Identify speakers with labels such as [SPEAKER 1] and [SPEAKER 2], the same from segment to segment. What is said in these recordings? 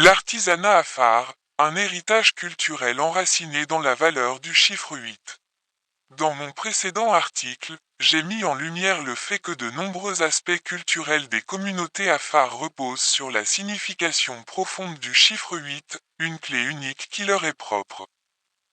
[SPEAKER 1] L'artisanat afar, un héritage culturel enraciné dans la valeur du chiffre 8. Dans mon précédent article, j'ai mis en lumière le fait que de nombreux aspects culturels des communautés afar reposent sur la signification profonde du chiffre 8, une clé unique qui leur est propre.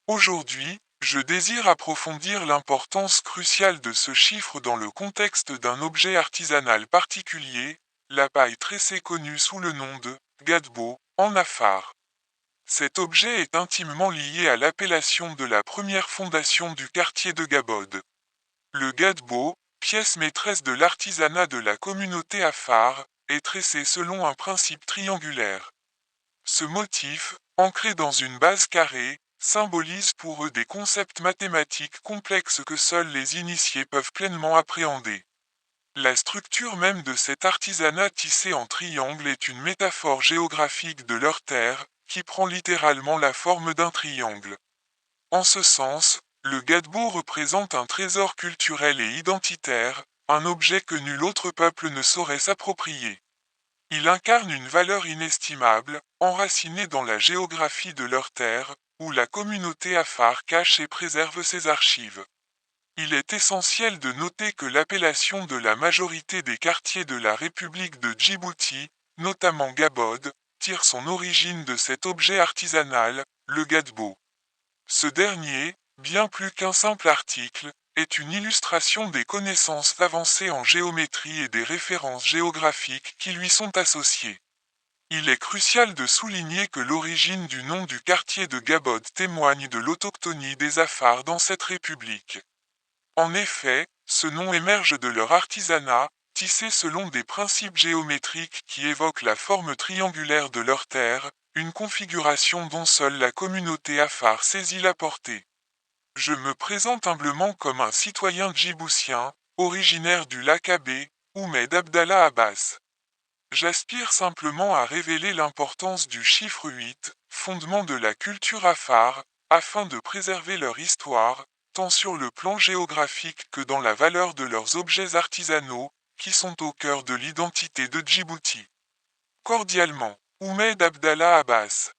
[SPEAKER 1] Aujourd'hui, je désire approfondir l'importance cruciale de ce chiffre dans le contexte d'un objet artisanal particulier, la paille tressée connue sous le nom de gadbo en afar. Cet objet est intimement lié à l'appellation de la première fondation du quartier de Gabod. Le gadbo, pièce maîtresse de l'artisanat de la communauté afar, est tressé selon un principe triangulaire. Ce motif, ancré dans une base carrée, symbolise pour eux des concepts mathématiques complexes que seuls les initiés peuvent pleinement appréhender. La structure même de cet artisanat tissé en triangle est une métaphore géographique de leur terre, qui prend littéralement la forme d'un triangle. En ce sens, le gadbo représente un trésor culturel et identitaire, un objet que nul autre peuple ne saurait s'approprier. Il incarne une valeur inestimable, enracinée dans la géographie de leur terre, où la communauté afar cache et préserve ses archives. Il est essentiel de noter que l'appellation de la majorité des quartiers de la République de Djibouti, notamment Gabod, tire son origine de cet objet artisanal, le gadbo. Ce dernier, bien plus qu'un simple article, est une illustration des connaissances avancées en géométrie et des références géographiques qui lui sont associées. Il est crucial de souligner que l'origine du nom du quartier de Gabod témoigne de l'autochtonie des Afars dans cette république. En effet, ce nom émerge de leur artisanat, tissé selon des principes géométriques qui évoquent la forme triangulaire de leur terre, une configuration dont seule la communauté afar saisit la portée. Je me présente humblement comme un citoyen djiboutien, originaire du lac Abbé, Oumed Abdallah Abbas. J'aspire simplement à révéler l'importance du chiffre 8, fondement de la culture afar, afin de préserver leur histoire, tant sur le plan géographique que dans la valeur de leurs objets artisanaux, qui sont au cœur de l'identité de Djibouti. Cordialement, Oumed Abdallah Abbas.